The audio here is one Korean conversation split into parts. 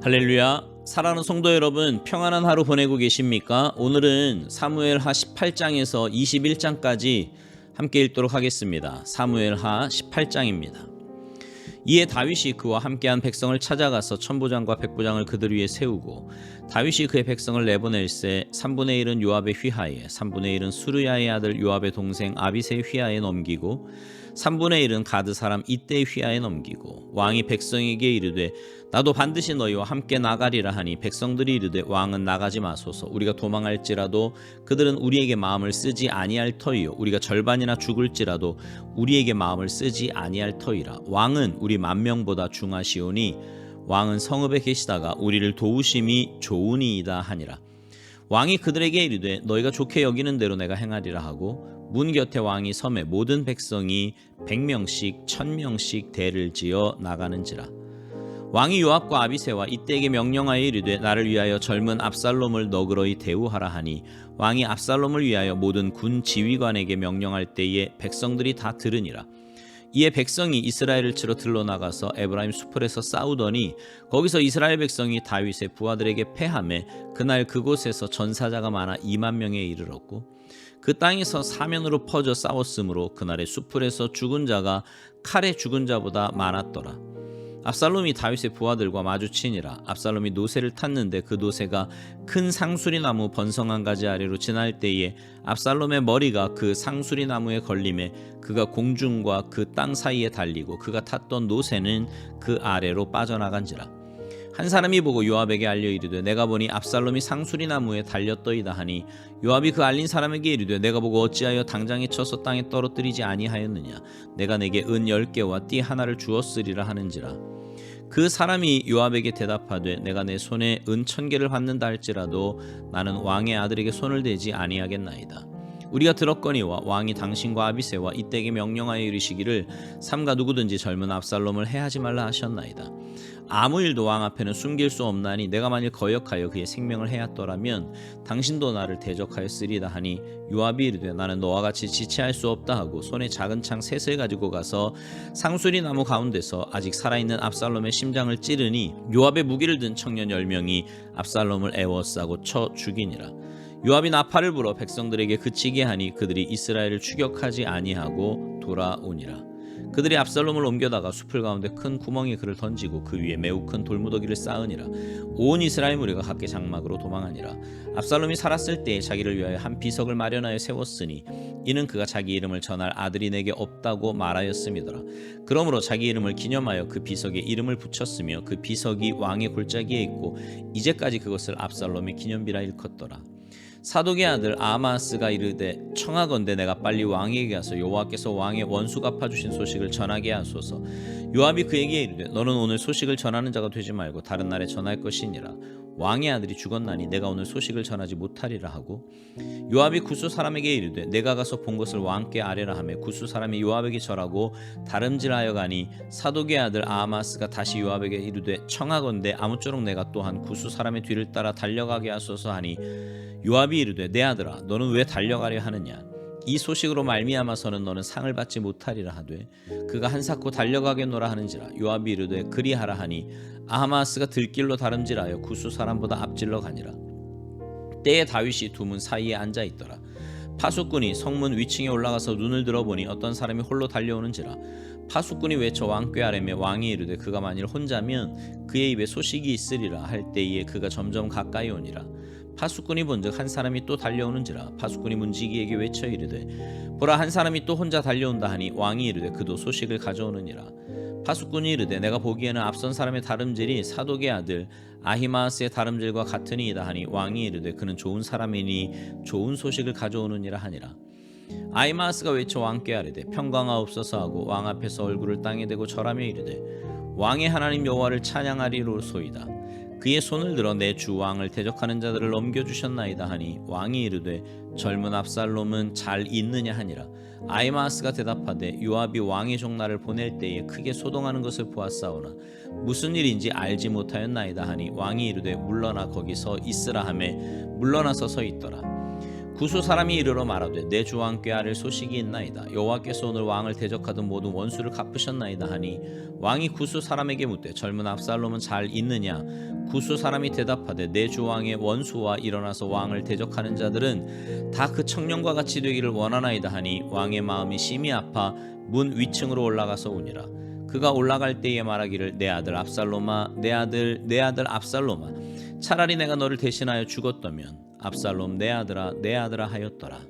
할렐루야. 사랑하는 성도 여러분, 평안한 하루 보내고 계십니까? 오늘은 사무엘하 18장에서 21장까지 함께 읽도록 하겠습니다. 사무엘하 18장입니다. 이에 다윗이 그와 함께한 백성을 찾아가서 천부장과 백부장을 그들 위에 세우고 다윗이 그의 백성을 내보낼세 3분의 1은 요압의 휘하에 3분의 1은 수르야의 아들 요압의 동생 아비새의 휘하에 넘기고 3분의 1은 가드 사람 이때의 휘하에 넘기고 왕이 백성에게 이르되 나도 반드시 너희와 함께 나가리라 하니 백성들이 이르되 왕은 나가지 마소서. 우리가 도망할지라도 그들은 우리에게 마음을 쓰지 아니할 터이요 우리가 절반이나 죽을지라도 우리에게 마음을 쓰지 아니할 터이라. 왕은 우리 만명보다 중하시오니 왕은 성읍에 계시다가 우리를 도우심이 좋으니이다 하니라. 왕이 그들에게 이르되 너희가 좋게 여기는 대로 내가 행하리라 하고 문 곁에 왕이 섬에 모든 백성이 100명씩 1000명씩 대를 지어 나가는지라. 왕이 요압과 아비새와 이때에게 명령하여 이르되 나를 위하여 젊은 압살롬을 너그러이 대우하라 하니 왕이 압살롬을 위하여 모든 군 지휘관에게 명령할 때에 백성들이 다 들으니라. 이에 백성이 이스라엘을 치러 들러나가서 에브라임 수풀에서 싸우더니 거기서 이스라엘 백성이 다윗의 부하들에게 패하매 그날 그곳에서 전사자가 많아 2만 명에 이르렀고 그 땅에서 사면으로 퍼져 싸웠으므로 그날의 수풀에서 죽은 자가 칼에 죽은 자보다 많았더라. 압살롬이 다윗의 부하들과 마주치니라. 압살롬이 노새를 탔는데 그 노새가 큰 상수리 나무 번성한 가지 아래로 지날 때에 압살롬의 머리가 그 상수리 나무에 걸림에 그가 공중과 그 땅 사이에 달리고 그가 탔던 노새는 그 아래로 빠져나간지라. 한 사람이 보고 요압에게 알려 이르되 내가 보니 압살롬이 상수리 나무에 달렸더이다 하니 요압이 그 알린 사람에게 이르되 내가 보고 어찌하여 당장에 쳐서 땅에 떨어뜨리지 아니하였느냐. 내가 내게 은 10개와 띠 하나를 주었으리라 하는지라. 그 사람이 요압에게 대답하되 내가 내 손에 은 1000개를 받는다 할지라도 나는 왕의 아들에게 손을 대지 아니하겠나이다. 우리가 들었거니와 왕이 당신과 아비새와 이때에게 명령하여 이르시기를 삼가 누구든지 젊은 압살롬을 해하지 말라 하셨나이다. 아무 일도 왕 앞에는 숨길 수 없나니 내가 만일 거역하여 그의 생명을 해하더라면 당신도 나를 대적하였으리다 하니 요압이 이르되 나는 너와 같이 지체할 수 없다 하고 손에 작은 창 셋을 가지고 가서 상수리 나무 가운데서 아직 살아있는 압살롬의 심장을 찌르니 요압의 무기를 든 청년 10명이 압살롬을 애워싸고 쳐 죽이니라. 요압이 나팔을 불어 백성들에게 그치게 하니 그들이 이스라엘을 추격하지 아니하고 돌아오니라. 그들이 압살롬을 옮겨다가 숲을 가운데 큰 구멍에 그를 던지고 그 위에 매우 큰 돌무더기를 쌓으니라. 온 이스라엘 무리가 각기 장막으로 도망하니라. 압살롬이 살았을 때에 자기를 위하여 한 비석을 마련하여 세웠으니 이는 그가 자기 이름을 전할 아들이 내게 없다고 말하였음이더라. 그러므로 자기 이름을 기념하여 그 비석에 이름을 붙였으며 그 비석이 왕의 골짜기에 있고 이제까지 그것을 압살롬의 기념비라 일컫더라. 사독의 아들 아하마스가 이르되 청하건대 내가 빨리 왕에게 가서 여호와께서 왕의 원수 갚아주신 소식을 전하게 하소서. 요압이 그에게 이르되 너는 오늘 소식을 전하는 자가 되지 말고 다른 날에 전할 것이니라. 왕의 아들이 죽었나니 내가 오늘 소식을 전하지 못하리라 하고 요압이 구스 사람에게 이르되 내가 가서 본 것을 왕께 아뢰라 하며 구스 사람이 요압에게 절하고 다름질하여 가니 사독의 아들 아하마스가 다시 요압에게 이르되 청하건대 아무쪼록 내가 또한 구스 사람의 뒤를 따라 달려가게 하소서 하니 요압이 이르되 내 아들아 너는 왜 달려가려 하느냐. 이 소식으로 말미암아서는 너는 상을 받지 못하리라 하되 그가 한사코 달려가겠노라 하는지라. 요압이 이르되 그리하라 하니 아하마스가 들길로 다름질하여 구스 사람보다 앞질러 가니라. 때에 다윗이 두 문 사이에 앉아 있더라. 파수꾼이 성문 위층에 올라가서 눈을 들어보니 어떤 사람이 홀로 달려오는지라. 파수꾼이 외쳐 왕 꾀하려매 왕이 이르되 그가 만일 혼자면 그의 입에 소식이 있으리라 할 때에 그가 점점 가까이 오니라. 파수꾼이 본즉 한 사람이 또 달려오는지라. 파수꾼이 문지기에게 외쳐 이르되 보라 한 사람이 또 혼자 달려온다 하니 왕이 이르되 그도 소식을 가져오느니라. 파수꾼이 이르되 내가 보기에는 앞선 사람의 다름질이 사독의 아들 아히마스의 다름질과 같으니이다 하니 왕이 이르되 그는 좋은 사람이니 좋은 소식을 가져오느니라 하니라. 아히마스가 외쳐 왕께 아뢰되 평강하옵소서 하고 왕 앞에서 얼굴을 땅에 대고 절하며 이르되 왕의 하나님 여호와를 찬양하리로소이다. 그의 손을 들어 내 주 왕을 대적하는 자들을 넘겨주셨나이다 하니 왕이 이르되 젊은 압살롬은 잘 있느냐 하니라. 아히마스가 대답하되 요압이 왕의 종 나를 보낼 때에 크게 소동하는 것을 보았사오나 무슨 일인지 알지 못하였나이다 하니 왕이 이르되 물러나 거기서 있으라 하매 물러나서 서 있더라. 구수 사람이 이르러 말하되 내 주 왕께 아뢰 소식이 있나이다. 여호와께서 오늘 왕을 대적하던 모든 원수를 갚으셨나이다 하니 왕이 구수 사람에게 묻되 젊은 압살롬은 잘 있느냐. 구스 사람이 대답하되 내 주 왕의 원수와 일어나서 왕을 대적하는 자들은 다 그 청년과 같이 되기를 원하나이다 하니 왕의 마음이 심히 아파 문 위층으로 올라가서 우니라. 그가 올라갈 때에 말하기를 내 아들 압살롬아, 내 아들 압살롬아, 차라리 내가 너를 대신하여 죽었다면 압살롬 내 아들아 하였더라.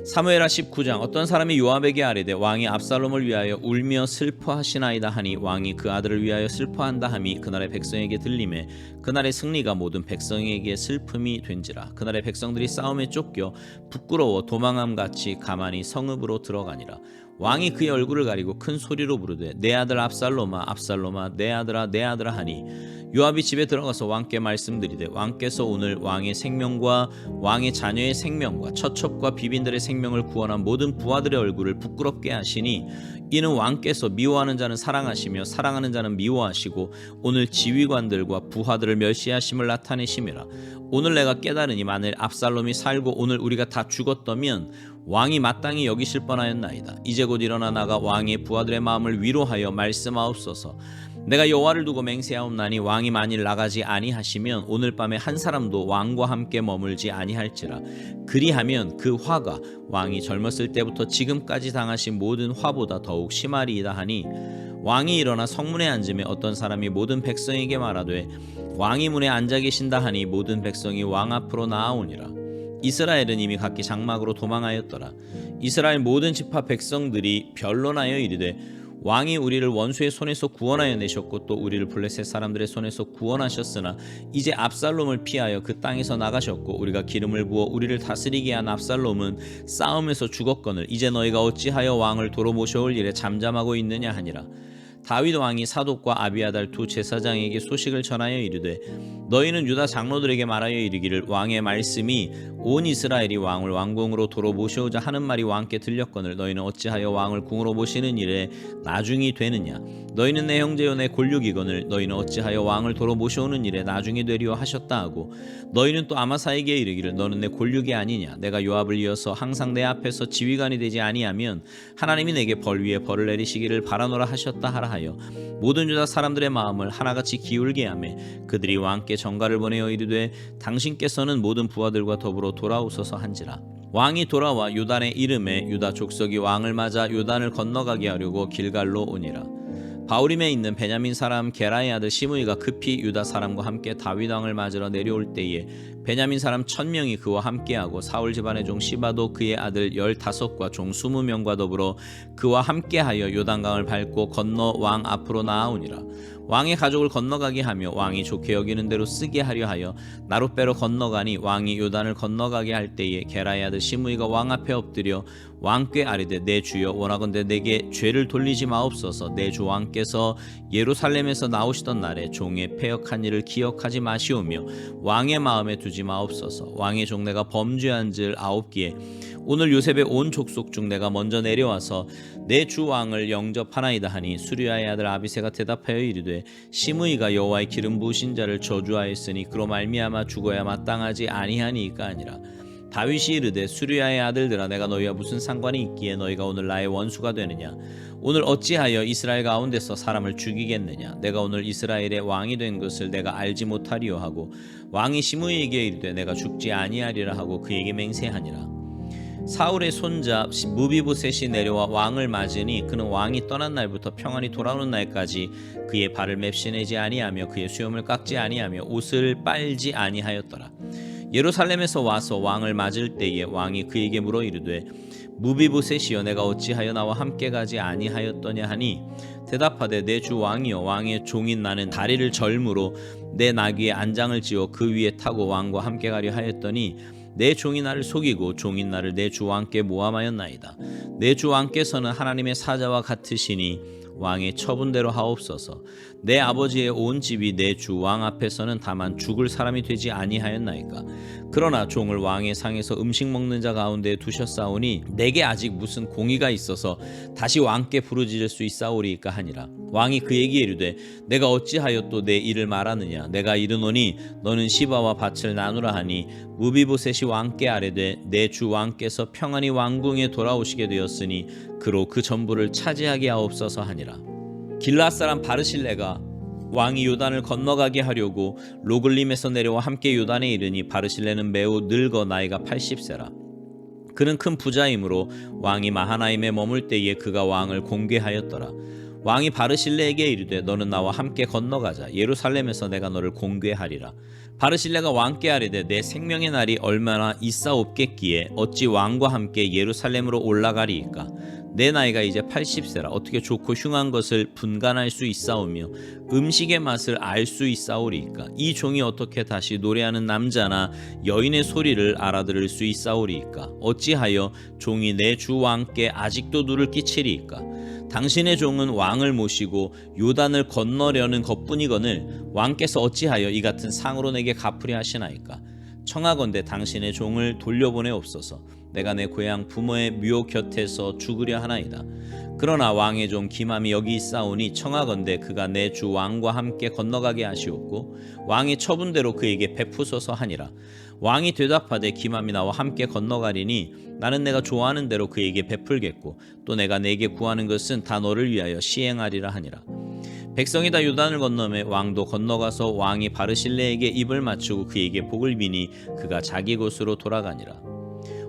사무엘하 19장. 어떤 사람이 요압에게 아뢰되 왕이 압살롬을 위하여 울며 슬퍼하시나이다 하니 왕이 그 아들을 위하여 슬퍼한다 함이 그날의 백성에게 들림에 그날의 승리가 모든 백성에게 슬픔이 된지라. 그날의 백성들이 싸움에 쫓겨 부끄러워 도망함같이 가만히 성읍으로 들어가니라. 왕이 그의 얼굴을 가리고 큰 소리로 부르되 내 아들 압살롬아, 압살롬아, 내 아들아 하니 요압이 집에 들어가서 왕께 말씀드리되 왕께서 오늘 왕의 생명과 왕의 자녀의 생명과 처첩과 비빈들의 생명을 구원한 모든 부하들의 얼굴을 부끄럽게 하시니 이는 왕께서 미워하는 자는 사랑하시며 사랑하는 자는 미워하시고 오늘 지휘관들과 부하들을 멸시하심을 나타내심이라. 오늘 내가 깨달으니 만일 압살롬이 살고 오늘 우리가 다 죽었다면 왕이 마땅히 여기실 뻔하였나이다. 이제 곧 일어나 나가 왕의 부하들의 마음을 위로하여 말씀하옵소서. 내가 여호와를 두고 맹세하옵나니 왕이 만일 나가지 아니하시면 오늘 밤에 한 사람도 왕과 함께 머물지 아니할지라. 그리하면 그 화가 왕이 젊었을 때부터 지금까지 당하신 모든 화보다 더욱 심하리이다 하니 왕이 일어나 성문에 앉음에 어떤 사람이 모든 백성에게 말하되 왕이 문에 앉아 계신다 하니 모든 백성이 왕 앞으로 나아오니라. 이스라엘은 이미 각기 장막으로 도망하였더라. 이스라엘 모든 지파 백성들이 변론하여 이르되 왕이 우리를 원수의 손에서 구원하여 내셨고 또 우리를 블레셋 사람들의 손에서 구원하셨으나 이제 압살롬을 피하여 그 땅에서 나가셨고 우리가 기름을 부어 우리를 다스리게 한 압살롬은 싸움에서 죽었거늘 이제 너희가 어찌하여 왕을 도로 모셔올 일에 잠잠하고 있느냐 하니라. 다윗 왕이 사독과 아비아달 두 제사장에게 소식을 전하여 이르되 너희는 유다 장로들에게 말하여 이르기를 왕의 말씀이 온 이스라엘이 왕을 왕궁으로 도로 모셔오자 하는 말이 왕께 들렸거늘 너희는 어찌하여 왕을 궁으로 모시는 일에 나중이 되느냐. 너희는 내 형제요 내 골육이거늘 너희는 어찌하여 왕을 도로 모셔오는 일에 나중이 되리요 하셨다 하고 너희는 또 아마사에게 이르기를 너는 내 골육이 아니냐. 내가 요압을 이어서 항상 내 앞에서 지휘관이 되지 아니하면 하나님이 내게 벌 위에 벌을 내리시기를 바라노라 하셨다 하라 하여 모든 유다 사람들의 마음을 하나같이 기울게 하며 그들이 왕께 전가를 보내어 이르되 당신께서는 모든 부하들과 더불어 돌아오소서 한지라. 왕이 돌아와 요단의 이름에 유다 족속이 왕을 맞아 요단을 건너가게 하려고 길갈로 오니라. 바후림에 있는 베냐민 사람 게라의 아들 시므이가 급히 유다 사람과 함께 다윗 왕을 맞으러 내려올 때에 베냐민 사람 1000명이 그와 함께하고 사울 집안의 종 시바도 그의 아들 15과 종 20명과 더불어 그와 함께하여 요단강을 밟고 건너 왕 앞으로 나아오니라. 왕의 가족을 건너가게 하며 왕이 좋게 여기는 대로 쓰게 하려 하여 나룻배로 건너가니 왕이 요단을 건너가게 할 때에 게라의 아들 시므이가 왕 앞에 엎드려 왕께 아뢰되 내 주여 원하건대 내게 죄를 돌리지 마옵소서. 내 주 왕께서 예루살렘에서 나오시던 날에 종의 패역한 일을 기억하지 마시오며 왕의 마음에 두지 마옵소서. 왕의 종 내가 범죄한즉 9기에 오늘 요셉의 온 족속 중 내가 먼저 내려와서 내 주 왕을 영접하나이다 하니 수리아의 아들 아비새가 대답하여 이르되 시므이가 여호와의 기름 부으신 자를 저주하였으니 그로 말미암아 죽어야 마땅하지 아니하니이까 아니라. 다윗이 이르되 수리아의 아들들아 내가 너희와 무슨 상관이 있기에 너희가 오늘 나의 원수가 되느냐. 오늘 어찌하여 이스라엘 가운데서 사람을 죽이겠느냐. 내가 오늘 이스라엘의 왕이 된 것을 내가 알지 못하리요 하고 왕이 시므이에게 이르되 내가 죽지 아니하리라 하고 그에게 맹세하니라. 사울의 손자 무비보셋이 내려와 왕을 맞으니 그는 왕이 떠난 날부터 평안히 돌아오는 날까지 그의 발을 맵시내지 아니하며 그의 수염을 깎지 아니하며 옷을 빨지 아니하였더라. 예루살렘에서 와서 왕을 맞을 때에 왕이 그에게 물어 이르되 무비보셋이여 내가 어찌하여 나와 함께 가지 아니하였더냐 하니 대답하되 내 주 왕이여 왕의 종인 나는 다리를 절므로 내 나귀에 안장을 지어 그 위에 타고 왕과 함께 가려 하였더니 내 종이 나를 속이고 종인 나를 내 주 왕께 모함하였나이다. 내 주 왕께서는 하나님의 사자와 같으시니 왕의 처분대로 하옵소서. 내 아버지의 온 집이 내 주 왕 앞에서는 다만 죽을 사람이 되지 아니하였나이까. 그러나 종을 왕의 상에서 음식 먹는 자 가운데 두셨사오니 내게 아직 무슨 공의가 있어서 다시 왕께 부르짖을 수 있사오리이까 하니라. 왕이 그에게 이르되 내가 어찌하여 또 내 일을 말하느냐. 내가 이르노니 너는 시바와 밭을 나누라 하니 무비보셋이 왕께 아뢰되 내 주 왕께서 평안히 왕궁에 돌아오시게 되었으니 그로 그 전부를 차지하게 하옵소서 하니라. 길르앗 사람 바르실레가 왕이 요단을 건너가게 하려고 로글림에서 내려와 함께 요단에 이르니 바르실레는 매우 늙어 나이가 80세라. 그는 큰 부자이므로 왕이 마하나임에 머물 때에 그가 왕을 공궤하였더라. 왕이 바르실레에게 이르되 너는 나와 함께 건너가자. 예루살렘에서 내가 너를 공궤하리라. 바르실레가 왕께 아뢰되 내 생명의 날이 얼마나 있사옵겠기에 어찌 왕과 함께 예루살렘으로 올라가리이까. 내 나이가 이제 80세라. 어떻게 좋고 흉한 것을 분간할 수 있사오며 음식의 맛을 알 수 있사오리이까. 이 종이 어떻게 다시 노래하는 남자나 여인의 소리를 알아들을 수 있사오리이까. 어찌하여 종이 내 주 왕께 아직도 누를 끼치리이까. 당신의 종은 왕을 모시고 요단을 건너려는 것뿐이거늘 왕께서 어찌하여 이 같은 상으로 내게 갚으려 하시나이까. 청하건대 당신의 종을 돌려보내옵소서. 내가 내 고향 부모의 묘 곁에서 죽으려 하나이다. 그러나 왕의 종 기맘이 여기 있사오니 청하건대 그가 내 주 왕과 함께 건너가게 하시옵고 왕의 처분대로 그에게 베푸소서 하니라. 왕이 대답하되 기맘이 나와 함께 건너가리니 나는 내가 좋아하는 대로 그에게 베풀겠고 또 내가 내게 구하는 것은 다 너를 위하여 시행하리라 하니라. 백성이 다 요단을 건너매 왕도 건너가서 왕이 바르실레에게 입을 맞추고 그에게 복을 비니 그가 자기 곳으로 돌아가니라.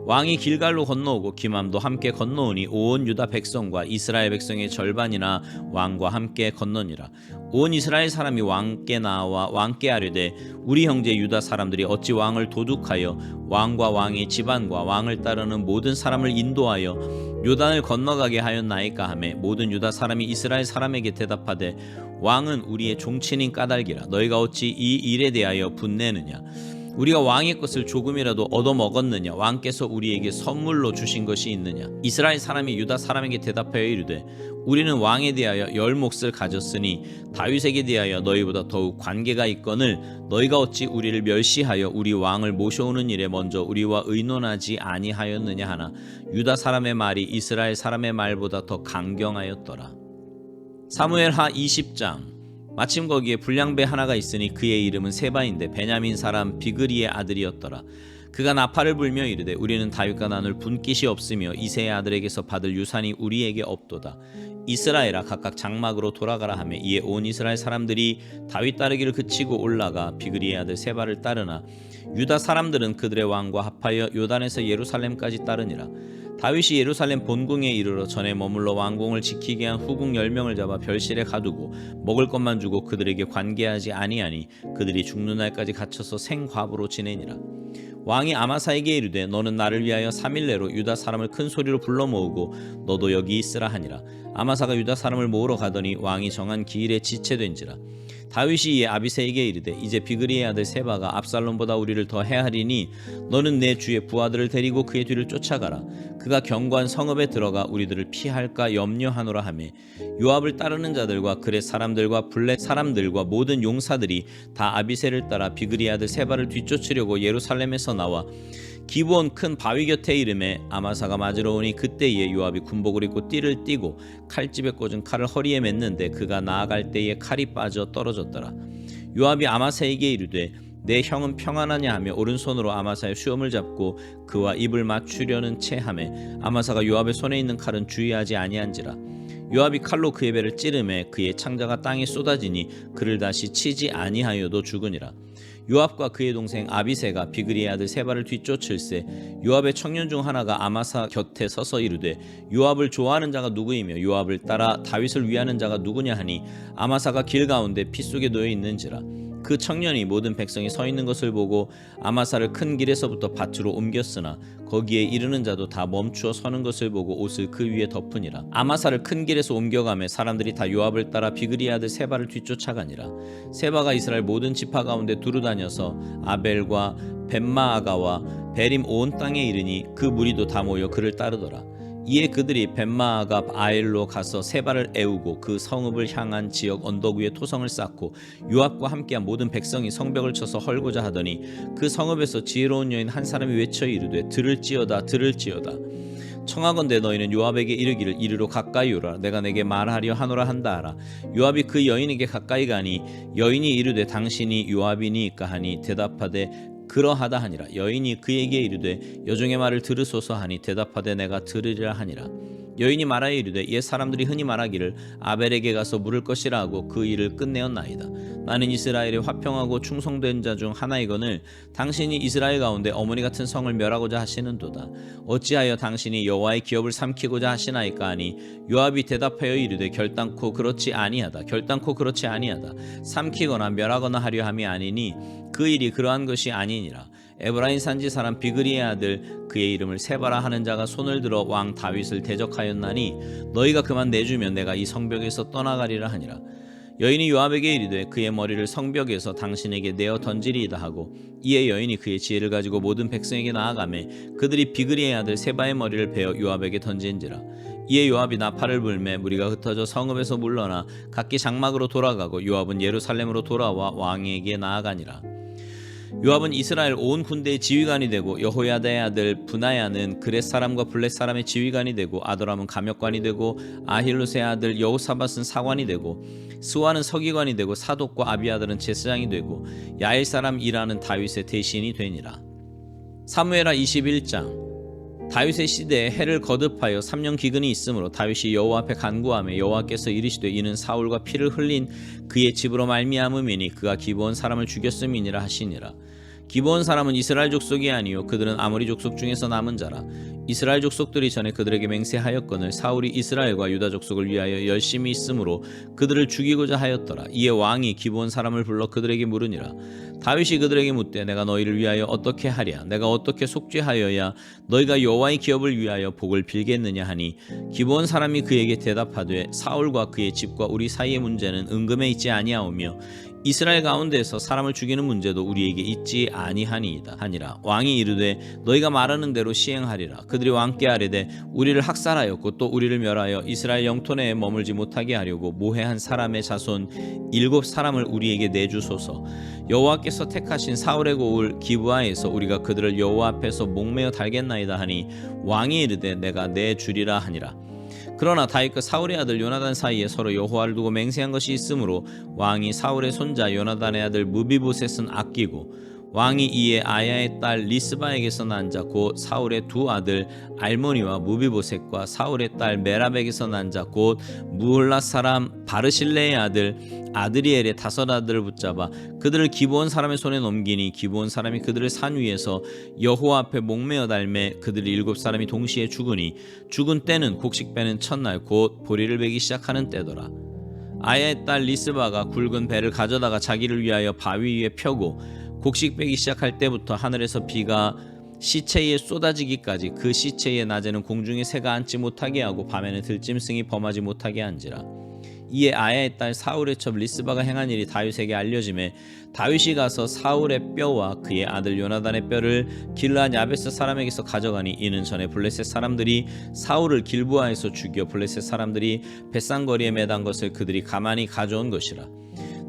왕이 길갈로 건너오고 기맘도 함께 건너오니 온 유다 백성과 이스라엘 백성의 절반이나 왕과 함께 건너니라. 온 이스라엘 사람이 왕께 나와 왕께 아뢰되 우리 형제 유다 사람들이 어찌 왕을 도둑하여 왕과 왕의 집안과 왕을 따르는 모든 사람을 인도하여 요단을 건너가게 하였나이까 하매 모든 유다 사람이 이스라엘 사람에게 대답하되 왕은 우리의 종친인 까닭이라. 너희가 어찌 이 일에 대하여 분내느냐. 우리가 왕의 것을 조금이라도 얻어먹었느냐. 왕께서 우리에게 선물로 주신 것이 있느냐. 이스라엘 사람이 유다 사람에게 대답하여 이르되 우리는 왕에 대하여 열 몫을 가졌으니 다윗에게 대하여 너희보다 더욱 관계가 있거늘 너희가 어찌 우리를 멸시하여 우리 왕을 모셔오는 일에 먼저 우리와 의논하지 아니하였느냐 하나 유다 사람의 말이 이스라엘 사람의 말보다 더 강경하였더라. 사무엘하 20장. 마침 거기에 불량배 하나가 있으니 그의 이름은 세바인데 베냐민 사람 비그리의 아들이었더라. 그가 나팔을 불며 이르되 우리는 다윗과 나눌 분깃이 없으며 이새의 아들에게서 받을 유산이 우리에게 없도다. 이스라엘아 각각 장막으로 돌아가라 하며 이에 온 이스라엘 사람들이 다윗 따르기를 그치고 올라가 비그리의 아들 세바를 따르나 유다 사람들은 그들의 왕과 합하여 요단에서 예루살렘까지 따르니라. 다윗이 예루살렘 본궁에 이르러 전에 머물러 왕궁을 지키게 한 후궁 10명을 잡아 별실에 가두고 먹을 것만 주고 그들에게 관계하지 아니하니 그들이 죽는 날까지 갇혀서 생과부로 지내니라. 왕이 아마사에게 이르되 너는 나를 위하여 3일 내로 유다 사람을 큰 소리로 불러 모으고 너도 여기 있으라 하니라. 아마사가 유다 사람을 모으러 가더니 왕이 정한 기일에 지체된지라. 다윗이 이에 아비새에게 이르되 이제 비그리의 아들 세바가 압살롬보다 우리를 더 해하리니 너는 내 주의 부하들을 데리고 그의 뒤를 쫓아가라. 그가 견고한 성읍에 들어가 우리들을 피할까 염려하노라 하며 요압을 따르는 자들과 그렛 사람들과 블렛 사람들과 모든 용사들이 다 아비새를 따라 비그리의 아들 세바를 뒤쫓으려고 예루살렘에서 나와 기브온 큰 바위 곁에 이름에 아마사가 맞으러 오니 그때에 요압이 군복을 입고 띠를 띠고 칼집에 꽂은 칼을 허리에 맸는데 그가 나아갈 때에 칼이 빠져 떨어졌더라. 요압이 아마사에게 이르되 내 형은 평안하냐 하며 오른손으로 아마사의 수염을 잡고 그와 입을 맞추려는 채 하매 아마사가 요압의 손에 있는 칼은 주의하지 아니한지라. 요압이 칼로 그의 배를 찌르매 그의 창자가 땅에 쏟아지니 그를 다시 치지 아니하여도 죽으니라. 요압과 그의 동생 아비새가 비그리의 아들 세바를 뒤쫓을세 요압의 청년 중 하나가 아마사 곁에 서서 이르되 요압을 좋아하는 자가 누구이며 요압을 따라 다윗을 위하는 자가 누구냐 하니 아마사가 길 가운데 피 속에 놓여 있는지라. 그 청년이 모든 백성이 서 있는 것을 보고 아마사를 큰 길에서부터 밭으로 옮겼으나 거기에 이르는 자도 다 멈추어 서는 것을 보고 옷을 그 위에 덮으니라. 아마사를 큰 길에서 옮겨가며 사람들이 다 요압을 따라 비그리의 아들 세바를 뒤쫓아가니라. 세바가 이스라엘 모든 지파 가운데 두루 다녀서 아벨과 벳마아가와 베림 온 땅에 이르니 그 무리도 다 모여 그를 따르더라. 이에 그들이 벳마아가 아엘로 가서 세바를 애우고 그 성읍을 향한 지역 언덕 위에 토성을 쌓고 요압과 함께한 모든 백성이 성벽을 쳐서 헐고자 하더니 그 성읍에서 지혜로운 여인 한 사람이 외쳐 이르되 들을지어다 들을지어다. 청하건대 너희는 요압에게 이르기를 이리로 가까이 오라. 내가 내게 말하려 하노라 한다 하라. 요압이 그 여인에게 가까이 가니 여인이 이르되 당신이 요압이니까 하니 대답하되 그러하다 하니라. 여인이 그에게 이르되 여종의 말을 들으소서 하니 대답하되 내가 들으리라 하니라. 여인이 말하여 이르되 옛 사람들이 흔히 말하기를 아벨에게 가서 물을 것이라 하고 그 일을 끝내었나이다. 나는 이스라엘에 화평하고 충성된 자 중 하나이거늘 당신이 이스라엘 가운데 어머니 같은 성을 멸하고자 하시는도다. 어찌하여 당신이 여호와의 기업을 삼키고자 하시나이까 하니 요압이 대답하여 이르되 결단코 그렇지 아니하다. 결단코 그렇지 아니하다. 삼키거나 멸하거나 하려 함이 아니니 그 일이 그러한 것이 아니니라. 에브라임 산지 사람 비그리의 아들 그의 이름을 세바라 하는 자가 손을 들어 왕 다윗을 대적하였나니 너희가 그만 내주면 내가 이 성벽에서 떠나가리라 하니라. 여인이 요압에게 이르되 그의 머리를 성벽에서 당신에게 내어 던지리이다 하고 이에 여인이 그의 지혜를 가지고 모든 백성에게 나아가매 그들이 비그리의 아들 세바의 머리를 베어 요압에게 던진지라. 이에 요압이 나팔을 불매 무리가 흩어져 성읍에서 물러나 각기 장막으로 돌아가고 요압은 예루살렘으로 돌아와 왕에게 나아가니라. 요압은 이스라엘 온 군대의 지휘관이 되고 여호야다의 아들 브나야는 그렛 사람과 블렛 사람의 지휘관이 되고 아도람은 감역관이 되고 아힐롯의 아들 여호사밧은 사관이 되고 스와는 서기관이 되고 사독과 아비아들은 제사장이 되고 야일 사람 이라는 다윗의 대신이 되니라. 사무엘하 21장. 다윗의 시대에 해를 거듭하여 3년 기근이 있으므로 다윗이 여호와 앞에 간구하며 여호와께서 이르시되 이는 사울과 피를 흘린 그의 집으로 말미암음이니 그가 기브온 사람을 죽였음이니라 하시니라. 기브온 사람은 이스라엘 족속이 아니요 그들은 아모리 족속 중에서 남은 자라. 이스라엘 족속들이 전에 그들에게 맹세하였거늘 사울이 이스라엘과 유다 족속을 위하여 열심히 있으므로 그들을 죽이고자 하였더라. 이에 왕이 기브온 사람을 불러 그들에게 물으니라. 다윗이 그들에게 묻되 내가 너희를 위하여 어떻게 하랴? 내가 어떻게 속죄하여야 너희가 여호와의 기업을 위하여 복을 빌겠느냐 하니 기브온 사람이 그에게 대답하되 사울과 그의 집과 우리 사이의 문제는 은금에 있지 아니하오며 이스라엘 가운데에서 사람을 죽이는 문제도 우리에게 있지 아니하니이다 하니라. 왕이 이르되 너희가 말하는 대로 시행하리라. 그들이 왕께 아뢰되 우리를 학살하였고 또 우리를 멸하여 이스라엘 영토 내에 머물지 못하게 하려고 모해한 사람의 자손 7사람을 우리에게 내주소서. 여호와께서 택하신 사울의 고을 기브아에서 우리가 그들을 여호와 앞에서 목매어 달겠나이다 하니 왕이 이르되 내가 내주리라 하니라. 그러나 다윗과 사울의 아들 요나단 사이에 서로 여호와를 두고 맹세한 것이 있으므로 왕이 사울의 손자 요나단의 아들 무비보셋은 아끼고 왕이 이에 아야의 딸 리스바에게서 난 자 곧 사울의 두 아들 알모니와 무비보셋과 사울의 딸 메랍에게서 난 자 곧 무홀라 사람 바르실레의 아들 아드리엘의 5 아들을 붙잡아 그들을 기브온 사람의 손에 넘기니 기브온 사람이 그들을 산 위에서 여호와 앞에 목매어 달매 그들이 7사람이 동시에 죽으니 죽은 때는 곡식 빼는 첫날 곧 보리를 베기 시작하는 때더라. 아야의 딸 리스바가 굵은 배를 가져다가 자기를 위하여 바위 위에 펴고 곡식 빼기 시작할 때부터 하늘에서 비가 시체에 쏟아지기까지 그 시체의 낮에는 공중에 새가 앉지 못하게 하고 밤에는 들짐승이 범하지 못하게 한지라. 이에 아야의 딸 사울의 첩 리스바가 행한 일이 다윗에게 알려지매 다윗이 가서 사울의 뼈와 그의 아들 요나단의 뼈를 길르앗 야베스 사람에게서 가져가니 이는 전에 블레셋 사람들이 사울을 길보아에서 죽여 블레셋 사람들이 벳산거리에 매단 것을 그들이 가만히 가져온 것이라.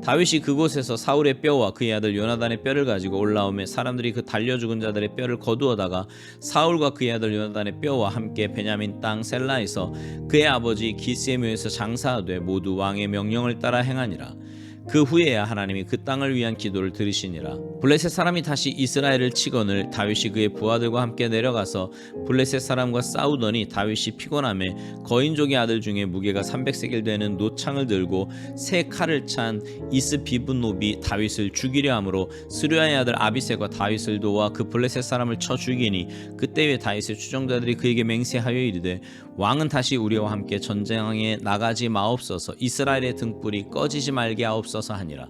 다윗이 그곳에서 사울의 뼈와 그의 아들 요나단의 뼈를 가지고 올라오매 사람들이 그 달려 죽은 자들의 뼈를 거두어다가 사울과 그의 아들 요나단의 뼈와 함께 베냐민 땅 셀라에서 그의 아버지 기스의 묘에서 장사하되 모두 왕의 명령을 따라 행하니라. 그 후에야 하나님이 그 땅을 위한 기도를 들으시니라. 블레셋 사람이 다시 이스라엘을 치거늘 다윗이 그의 부하들과 함께 내려가서 블레셋 사람과 싸우더니 다윗이 피곤하매 거인족의 아들 중에 무게가 300세겔 되는 노창을 들고 새 칼을 찬 이스비브노비 다윗을 죽이려 하므로 스루야의 아들 아비새가 다윗을 도와 그 블레셋 사람을 쳐 죽이니 그때에 다윗의 추종자들이 그에게 맹세하여 이르되 왕은 다시 우리와 함께 전쟁에 나가지 마옵소서. 이스라엘의 등불이 꺼지지 말게 하옵소서 하니라.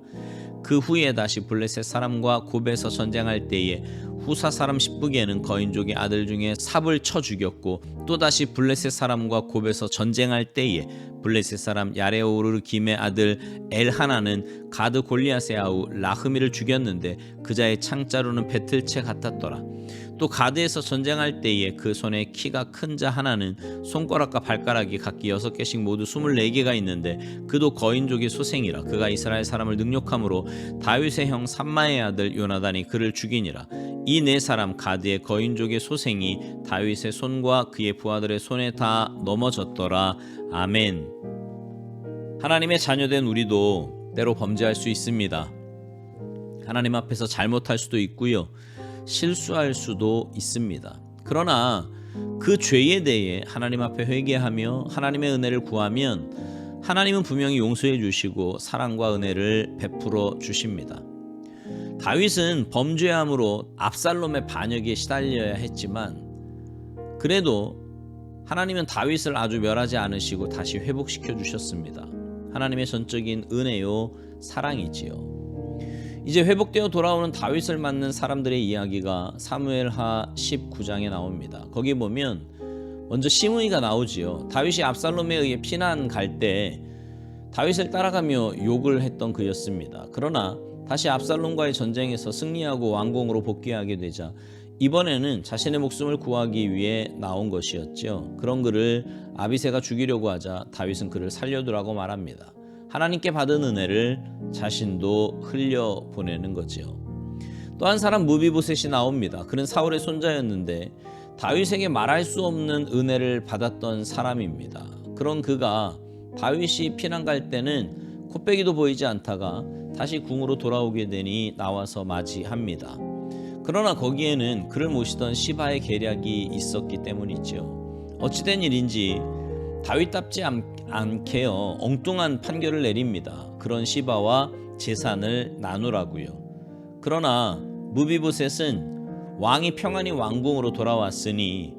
그 후에 다시 블레셋 사람과 곱에서 전쟁할 때에 후사 사람 십부게는 거인족의 아들 중에 삽을 쳐 죽였고 또다시 블레셋 사람과 곱에서 전쟁할 때에 블레셋 사람 야레오르 김의 아들 엘하나는 가드 골리앗의 아우 라흐미를 죽였는데 그자의 창자루는 배틀채 같았더라. 또 가드에서 전쟁할 때에 그 손에 키가 큰 자 하나는 손가락과 발가락이 각기 6개씩 모두 24개가 있는데 그도 거인족의 소생이라. 그가 이스라엘 사람을 능욕함으로 다윗의 형 삼마의 아들 요나단이 그를 죽이니라. 이 4사람 가드의 거인족의 소생이 다윗의 손과 그의 부하들의 손에 다 넘어졌더라. 아멘. 하나님의 자녀된 우리도 때로 범죄할 수 있습니다. 하나님 앞에서 잘못할 수도 있고요. 실수할 수도 있습니다. 그러나 그 죄에 대해 하나님 앞에 회개하며 하나님의 은혜를 구하면 하나님은 분명히 용서해 주시고 사랑과 은혜를 베풀어 주십니다. 다윗은 범죄함으로 압살롬의 반역에 시달려야 했지만 그래도 하나님은 다윗을 아주 멸하지 않으시고 다시 회복시켜 주셨습니다. 하나님의 전적인 은혜요 사랑이지요. 이제 회복되어 돌아오는 다윗을 맞는 사람들의 이야기가 사무엘하 19장에 나옵니다. 거기 보면 먼저 시므이가 나오지요. 다윗이 압살롬에 의해 피난 갈 때 다윗을 따라가며 욕을 했던 그였습니다. 그러나 다시 압살롬과의 전쟁에서 승리하고 왕궁으로 복귀하게 되자 이번에는 자신의 목숨을 구하기 위해 나온 것이었죠. 그런 그를 아비새가 죽이려고 하자 다윗은 그를 살려두라고 말합니다. 하나님께 받은 은혜를 자신도 흘려보내는 거지요. 또 한 사람 무비보셋이 나옵니다. 그는 사울의 손자였는데 다윗에게 말할 수 없는 은혜를 받았던 사람입니다. 그런 그가 다윗이 피난 갈 때는 코빼기도 보이지 않다가 다시 궁으로 돌아오게 되니 나와서 맞이합니다. 그러나 거기에는 그를 모시던 시바의 계략이 있었기 때문이지요. 어찌된 일인지 다윗답지 않게요 엉뚱한 판결을 내립니다. 그런 시바와 재산을 나누라고요. 그러나 무비보셋은 왕이 평안히 왕궁으로 돌아왔으니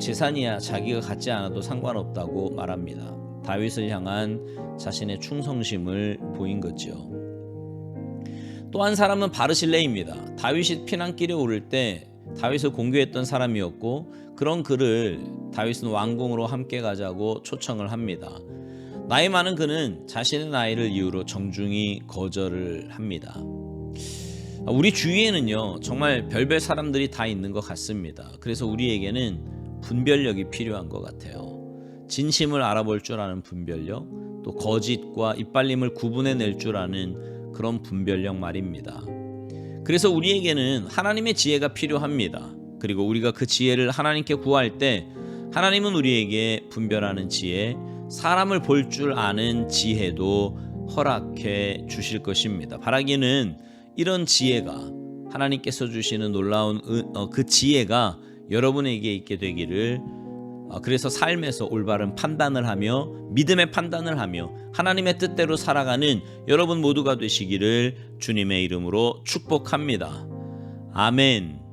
재산이야 자기가 갖지 않아도 상관없다고 말합니다. 다윗을 향한 자신의 충성심을 보인 거죠. 또 한 사람은 바르실레입니다. 다윗이 피난길에 오를 때 다윗을 공격했던 사람이었고 그런 그를 다윗은 왕궁으로 함께 가자고 초청을 합니다. 나이 많은 그는 자신의 나이를 이유로 정중히 거절을 합니다. 우리 주위에는요 정말 별별 사람들이 다 있는 것 같습니다. 그래서 우리에게는 분별력이 필요한 것 같아요. 진심을 알아볼 줄 아는 분별력, 또 거짓과 이빨림을 구분해낼 줄 아는 그런 분별력 말입니다. 그래서 우리에게는 하나님의 지혜가 필요합니다. 그리고 우리가 그 지혜를 하나님께 구할 때 하나님은 우리에게 분별하는 지혜, 사람을 볼 줄 아는 지혜도 허락해 주실 것입니다. 바라기는 이런 지혜가 하나님께서 주시는 놀라운 그 지혜가 여러분에게 있게 되기를, 그래서 삶에서 올바른 판단을 하며 믿음의 판단을 하며 하나님의 뜻대로 살아가는 여러분 모두가 되시기를 주님의 이름으로 축복합니다. 아멘.